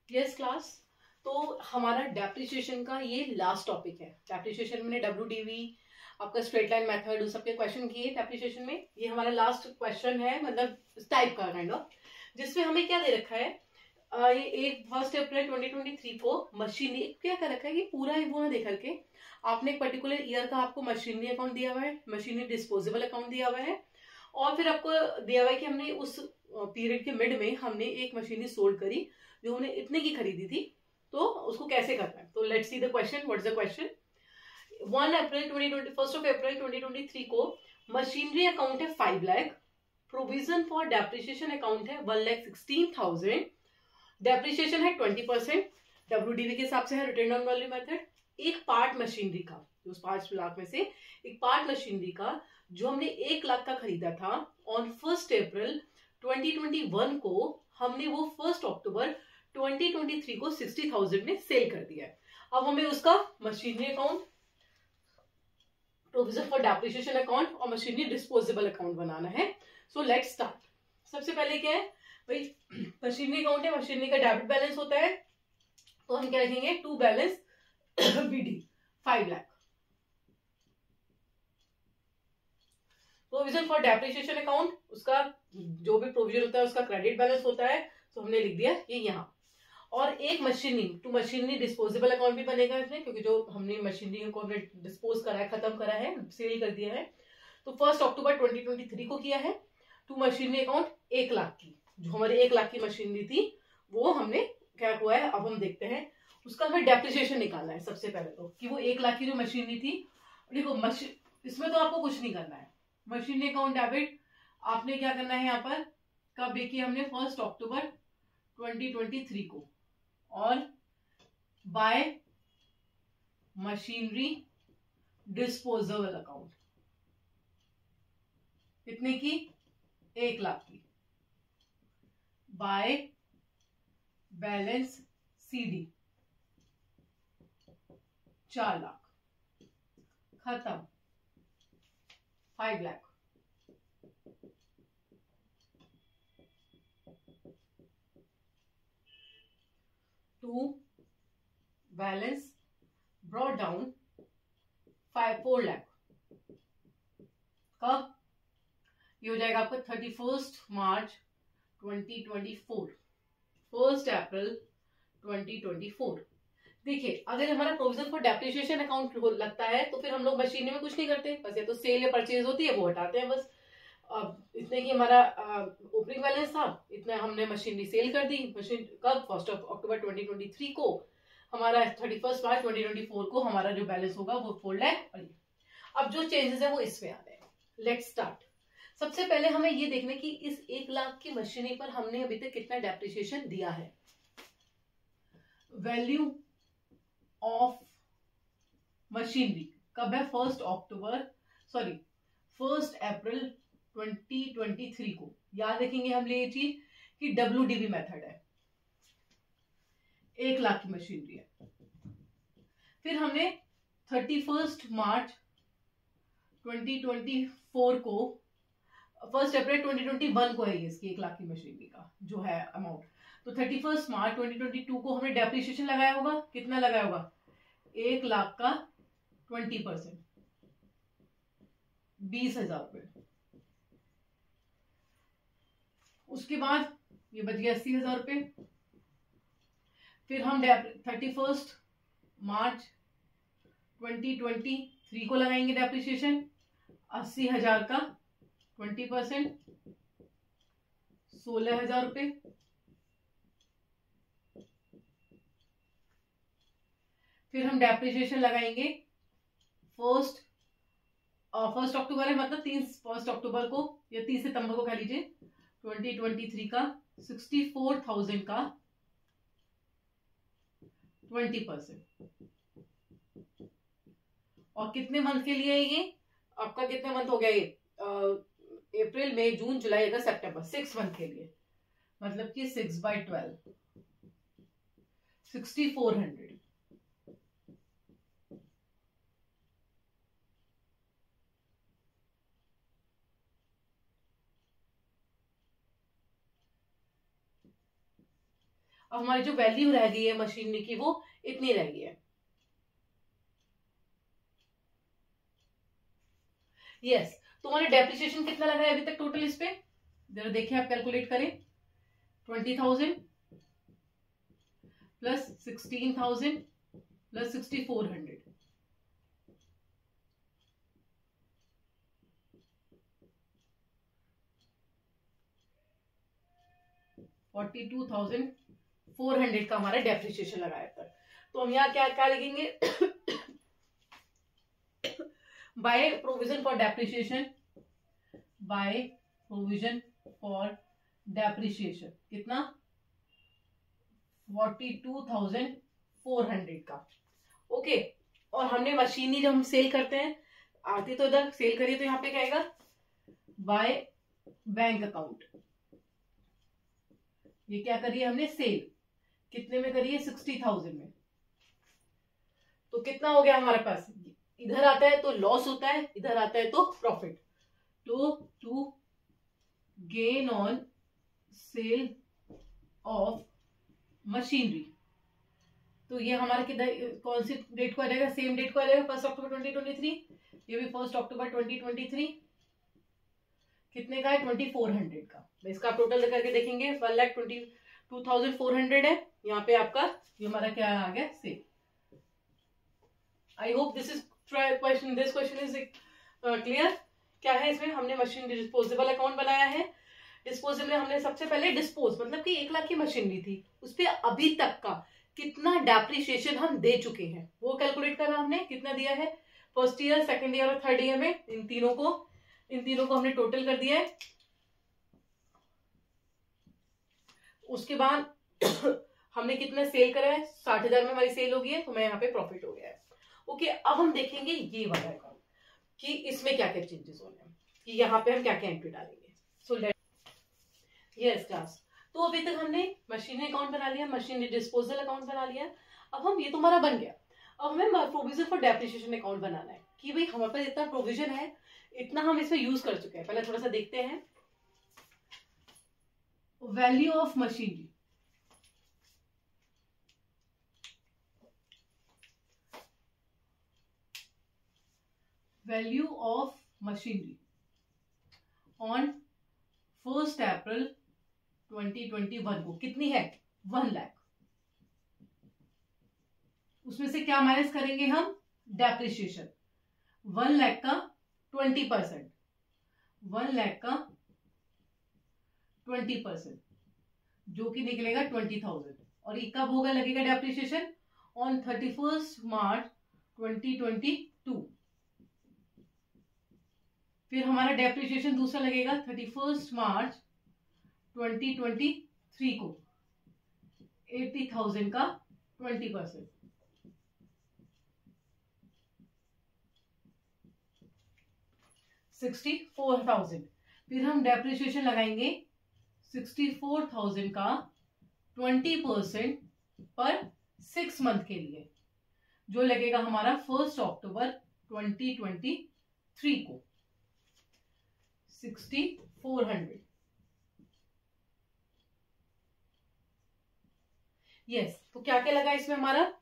Yes class. तो हमारा depreciation का ये लास्ट टॉपिक है। डेप्रिसिएशन में WDV, आपका स्ट्रेट लाइन मेथड, उस सबके क्वेश्चन किए डेप्रिसिएशन में। ये हमारा लास्ट क्वेश्चन है, मतलब इस टाइप का काइंड ऑफ, जिसमें हमें क्या दे रखा है, ये 1 अप्रैल 2023 को मशीनरी क्या कर रखा है, ये पूरा वो देख करके आपने एक पर्टिकुलर ईयर का आपको मशीनरी अकाउंट दिया हुआ है, मशीनरी डिस्पोजेबल अकाउंट दिया हुआ है, और फिर आपको दिया हुआ है कि हमने उस पीरियड के मिड में हमने एक मशीनरी सोल्ड करी जो हमने इतने की खरीदी थी, तो उसको कैसे करना है। तो let's see the question. What is the question. 1 अप्रैल 2023 को मशीनरी अकाउंट है 5 lakh, provision for depreciation account है 1,16,000, डेप्रिसिएशन है 20%, WDV के हिसाब से है, रिटर्न ऑन वैल्यू मेथड। एक पार्ट मशीनरी का, उस 5 लाख में से एक पार्ट मशीनरी का जो हमने 1 लाख का खरीदा था, ऑन 1 अप्रैल 2021 को हमने वो 1 अक्टूबर 2023 को 60,000 में सेल कर दिया है। अब हमें उसका machinery account, provision for depreciation account और मशीनरी डिस्पोजेबल अकाउंट बनाना है। So let's start. सबसे पहले क्या है भाई, मशीनरी अकाउंट है, मशीनरी का डेबिट बैलेंस होता है, तो हम क्या लिखेंगे, to balance BD 5 lakh. Provision for depreciation account, उसका जो भी प्रोविजन होता है उसका क्रेडिट बैलेंस होता है, तो हमने लिख दिया ये यहाँ। और एक machinery to machinery disposable account भी बनेगा इसमें, क्योंकि जो हमने मशीनरी को हमने डिस्पोज करा है, खत्म करा है, सेल कर दिया है, तो 1 अक्टूबर 2023 को किया है। टू मशीनरी अकाउंट 1 लाख की, जो हमारी 1 लाख की मशीनरी थी वो हमने क्या हुआ है, अब हम देखते हैं उसका हमें डेप्रिसिएशन निकालना है। सबसे पहले तो कि वो 1 लाख की जो मशीनरी थी, देखो इसमें तो आपको कुछ नहीं करना है। मशीनरी अकाउंट डेबिट आपने क्या करना है यहाँ पर, कब देखिए हमने 1 अक्टूबर 2023 को, और बाय मशीनरी डिस्पोजेबल अकाउंट कितने की, 1 लाख की, बाय बैलेंस CD 4 लाख, खत्म 5 lakh. To balance brought down 4 lakh, कब ये हो जाएगा आपका 31 मार्च 2024, 1 अप्रैल 2024। देखिए अगर हमारा प्रोविजन फॉर डेप्रिसिएशन अकाउंट लगता है तो फिर हम लोग मशीनरी में कुछ नहीं करते, बस ये तो सेल या परचेज होती है वो हटाते हैं बस। अब इतने की हमारा ओपनिंग बैलेंस था, इतना हमने मशीनरी सेल कर दी। मशीन कब, 1 अक्टूबर 2023 को, हमारा 31 मार्च 2024 को हमारा जो बैलेंस होगा वो 4 लाख। अब जो चेंजेस है वो इसमें आ रहे हैं। Let's start. सबसे पहले हमें ये देखना कि इस 1 लाख की मशीनरी पर हमने अभी तक कितना डेप्रिसिएशन दिया है। वैल्यू ऑफ मशीनरी कब है, 1 अप्रैल 2023 को। याद रखेंगे हम ये चीज कि WDV मेथड है, 1 लाख की मशीनरी है। फिर हमने 31 मार्च 2024 को, 1 अप्रैल 2021 को है ये इसकी 1 लाख की मशीनरी का जो है अमाउंट, तो 31 मार्च 2022 को हमने डेप्रिसिएशन लगाया होगा। कितना लगाया होगा, 1 लाख का 20%, 20,000 रुपए। उसके बाद ये बच गया 80,000 रुपए। फिर हम 31 मार्च 2023 को लगाएंगे डेप्रिसिएशन, 80,000 का 20%, 16,000 रुपए। फिर हम डेप्रिसिएशन लगाएंगे 1 अक्टूबर है, मतलब 1 अक्टूबर को या 30 सितंबर को कह लीजिए 2023 का 64,000 का 20%। और कितने मंथ के लिए है ये, आपका कितने मंथ हो गया ये, अप्रैल मई जून जुलाई अगस्त सितंबर, 6 मंथ के लिए, मतलब कि 6/12, 6400। अब हमारी जो वैल्यू रह गई है मशीनरी की वो इतनी रह गई है। यस, तो हमारे डेप्रिसिएशन कितना लगा है अभी तक टोटल इस पे, जरा देखिए आप कैलकुलेट करें। 20,000 प्लस 16,000 प्लस 6,400, 42,400 का हमारा डेप्रिसिएशन लगा है तक। तो हम यहाँ क्या क्या लिखेंगे by provision for depreciation, by provision for depreciation कितना 42,400 का। ओके, और हमने मशीनरी जब हम सेल करते हैं आती तो इधर सेल करिए तो यहाँ पे क्या आएगा बाय बैंक अकाउंट। ये क्या करिए हमने सेल कितने में करिए 60,000 में। तो कितना हो गया हमारे पास, इधर आता है तो लॉस होता है, इधर आता है तो प्रॉफिट। तो to gain on sale of machinery, तो ये हमारा किधर कौन सी डेट को आ जाएगा, सेम डेट को आ जाएगा 1 अक्टूबर 2023। ये भी 1 अक्टूबर 2023 कितने का है 2,400 का। इसका टोटल करके देखेंगे 1,22,400 है। यहाँ पे आपका ये हमारा क्या आ गया sale. I hope this question is clear. क्या है इसमें, हमने मशीन डिस्पोजेबल अकाउंट बनाया है। डिस्पोजेबल में हमने सबसे पहले डिस्पोज मतलब कि 1 लाख की मशीनरी थी उस पर अभी तक का कितना डेप्रिसिएशन हम दे चुके हैं वो कैलकुलेट करना हमने, कितना दिया है फर्स्ट ईयर, सेकंड ईयर और थर्ड ईयर में, इन तीनों को हमने टोटल कर दिया है। उसके बाद हमने कितना सेल करा है 60,000 में हमारी सेल हो गई है, तो मैं यहाँ पे प्रॉफिट हो गया है। ओके, अब हम देखेंगे ये वाला अकाउंट कि इसमें क्या क्या चेंजेस होने हैं, कि यहाँ पे हम क्या क्या एंट्री डालेंगे। सो यस क्लास, तो अभी तक हमने मशीनरी अकाउंट बना लिया, मशीनरी डिस्पोजल अकाउंट बना लिया। अब हम ये तो हमारा बन गया, अब हमें प्रोविजन फॉर डेप्रिसिएशन अकाउंट बनाना है कि भाई हमारे पास इतना प्रोविजन है, इतना हम इसमें यूज कर चुके हैं। पहले थोड़ा सा देखते हैं value of machinery. Value of machinery on 1 अप्रैल 2021 को कितनी है 1 लाख। उसमें से क्या माइनस करेंगे हम डेप्रिसिएशन, 1 लाख का 20%, 1 लाख का 20% जो कि निकलेगा 20,000। और ये कब होगा लगेगा डेप्रिसिएशन ऑन 31 मार्च 2022। फिर हमारा डेप्रिसिएशन दूसरा लगेगा 31 मार्च 2023 को 80,000 का 20%, 64,000। फिर हम डेप्रिसिएशन लगाएंगे 64,000 का 20% पर 6 मंथ के लिए, जो लगेगा हमारा 1 अक्टूबर 2023 को 6,400। यस, तो क्या क्या लगा इसमें हमारा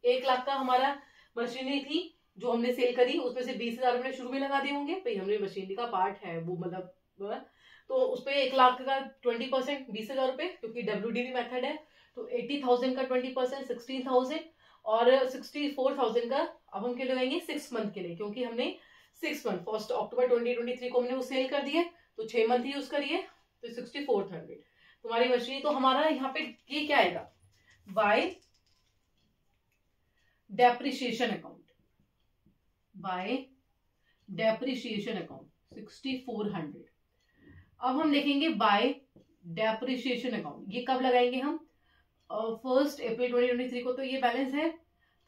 1 लाख का हमारा मशीनरी थी जो हमने सेल करी, उसमें से 20,000 रुपए शुरू में लगा दिए होंगे, भाई हमने मशीनरी का पार्ट है वो मतलब तो उस पर 1 लाख का 20% 20,000 रुपए, क्योंकि WDV मेथड है। तो 80,000 का 20% 16,000 और 64,000 का अब हम क्या लगाएंगे 6 मंथ के लिए, क्योंकि हमने 6 मंथ 1 अक्टूबर 2023 को हमने वो सेल कर दिए, तो 6 मंथ यूज करिए तो 64,000 तुम्हारी मशीनरी। तो हमारा यहाँ पे ये क्या आएगा bye depreciation account, bye depreciation account 6,400। अब हम देखेंगे बाय डेप्रिसिएशन अकाउंट, ये कब लगाएंगे हम 1 अप्रैल 2023 को, तो ये बैलेंस है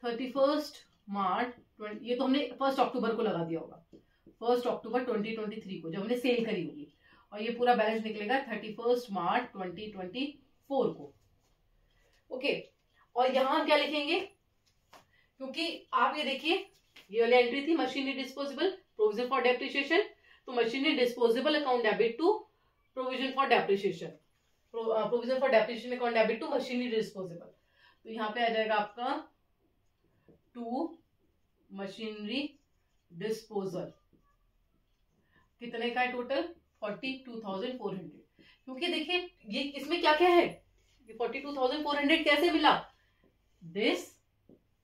31 मार्च, ये तो हमने 1 अक्टूबर को लगा दिया होगा, 1 अक्टूबर 2023 को जब हमने सेल करी होगी, और ये पूरा बैलेंस निकलेगा 31 मार्च 2024 को। ओके, और यहां क्या लिखेंगे, क्योंकि आप ये देखिए ये वाली एंट्री थी machinery disposable provision for depreciation, तो machinery disposable account debit to provision for depreciation. Provision for depreciation account debit to machinery disposable, तो यहाँ पे आ जाएगा आपका टू मशीनरी डिस्पोजल, कितने का है टोटल 42,400। क्योंकि देखिए ये इसमें क्या क्या है, 42,400 कैसे मिला, दिस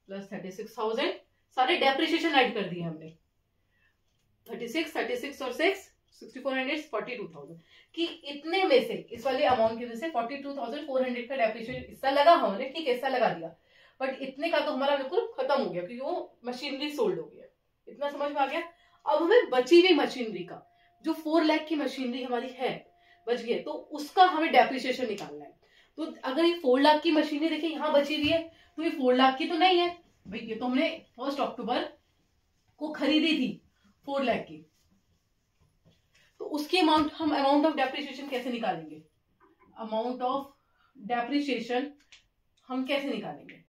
प्लस 36,000, सारे डेप्रिसिएशन ऐड कर दिए हमने, 36 और 6 6400 42,000 कि इतने में से इस वाले अमाउंट की वजह से 42,400 का डेप्रिसिएशन हिस्सा लगा हमने, ठीक है हिस्सा लगा दिया, बट इतने का तो हमारा बिल्कुल खत्म हो गया क्योंकि वो मशीनरी सोल्ड हो गया। इतना समझ में आ गया। अब हमें बची हुई मशीनरी का, जो 4 लाख की मशीनरी हमारी है बच गई, तो उसका हमें डेप्रिसिएशन निकालना है। तो अगर ये 4 लाख की मशीनरी देखिए यहाँ बची हुई है, तो ये 4 लाख की तो नहीं है भाई, ये तो हमने 1 अक्टूबर को खरीदी थी 4 लाख की, तो उसकी अमाउंट ऑफ डेप्रिसिएशन कैसे निकालेंगे, अमाउंट ऑफ डेप्रिसिएशन हम कैसे निकालेंगे।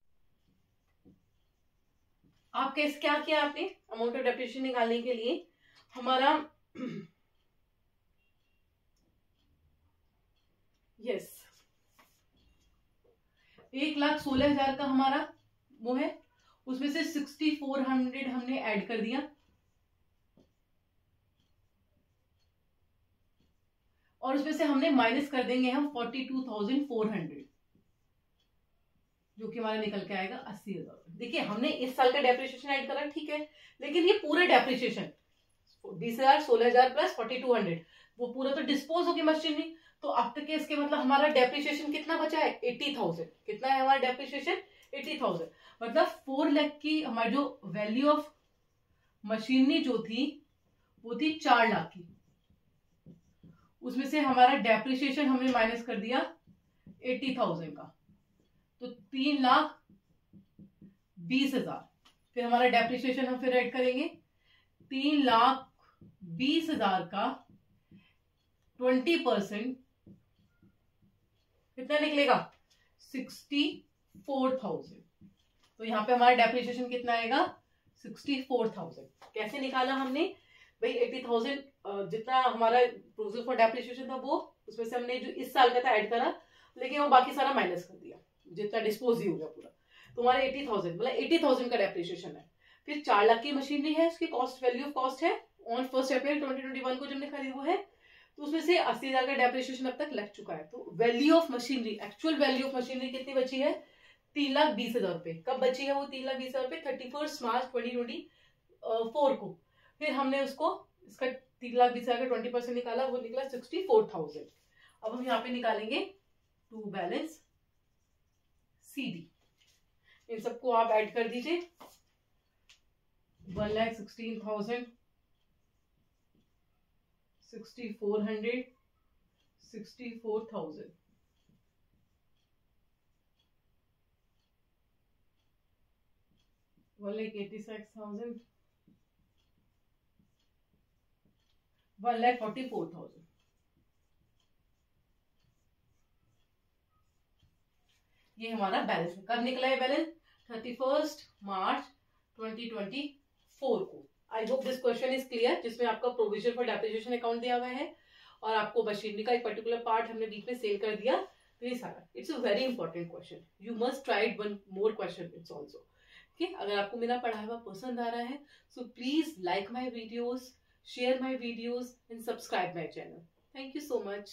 आप कैसे क्या किया आपने अमाउंट ऑफ डेप्रिसिएशन निकालने के लिए, हमारा यस 1,16,000 का हमारा वो है, उसमें से 6,400 हमने ऐड कर दिया, और उसमें से हमने माइनस कर देंगे हम 42,400, जो कि हमारा निकल के आएगा 80,000। देखिए हमने इस साल का डेप्रिसिएशन ऐड करा ठीक है, लेकिन ये पूरे डेप्रिसिएशन 20,000 16,000 प्लस 4,200 वो पूरा तो डिस्पोज होगी मशीनरी, तो आफ्टर केस के मतलब हमारा डेप्रिसिएशन कितना बचा है 80,000। कितना है हमारा डेप्रिसिएशन 80,000, मतलब 4 लाख की हमारी जो वैल्यू ऑफ मशीनरी जो थी वो थी 4 लाख की, उसमें से हमारा डेप्रिसिएशन हमने माइनस कर दिया 80,000 का, तो 3,20,000। फिर हमारा डेप्रिसिएशन हम फिर ऐड करेंगे 3,20,000 का 20% कितना निकलेगा 64,000। तो यहाँ पे हमारा डेप्रिसिएशन कितना आएगा 64,000। कैसे निकाला हमने भाई 80,000 जितना हमारा प्रोविजन फॉर डेप्रिसिएशन था वो, उसमें से हमने जो इस साल का था ऐड करा, लेकिन वो बाकी सारा माइनस कर दिया, जितना डिस्पोज ही हो गया पूरा, तो हमारे 80,000 मतलब 80,000 का डेप्रिसिएशन है। फिर 4 लाख की मशीनरी है, उसकी कॉस्ट वैल्यू ऑफ कॉस्ट है ऑन 1 अप्रैल 2021 को जो हमने खरीदी वो है, तो उसमें से 80,000 का डेप्रिसिएशन अब तक लग चुका है। तो value of machinery, actual value of machinery कितनी बची है 3,20,000 रुपए। कब बची है वो 3,20,000 रुपए 31 मार्च 2024 को। फिर हमने उसको इसका 3,20,000 का 20% निकाला, वो निकला 64,000। अब हम यहाँ पे निकालेंगे टू बैलेंस CD। इन सबको आप ऐड कर दीजिए 1,16,000 6,400 64,000 1,86,000 1,44,000। ये हमारा बैलेंस है। कब निकला है बैलेंस 31 मार्च 2024 को। आई hope this question is clear, जिसमें आपका प्रोविजन फॉर डेप्रिसिएशन अकाउंट दिया हुआ है और आपको मशीनरी का एक पर्टिकुलर पार्ट हमने बीच में सेल कर दिया, तो ये सारा it's a very important question, you must try it one more question it's also. ठीक, अगर आपको मेरा पढ़ा हुआ पसंद आ रहा है so please like my videos, share my videos and subscribe my channel. Thank you so much.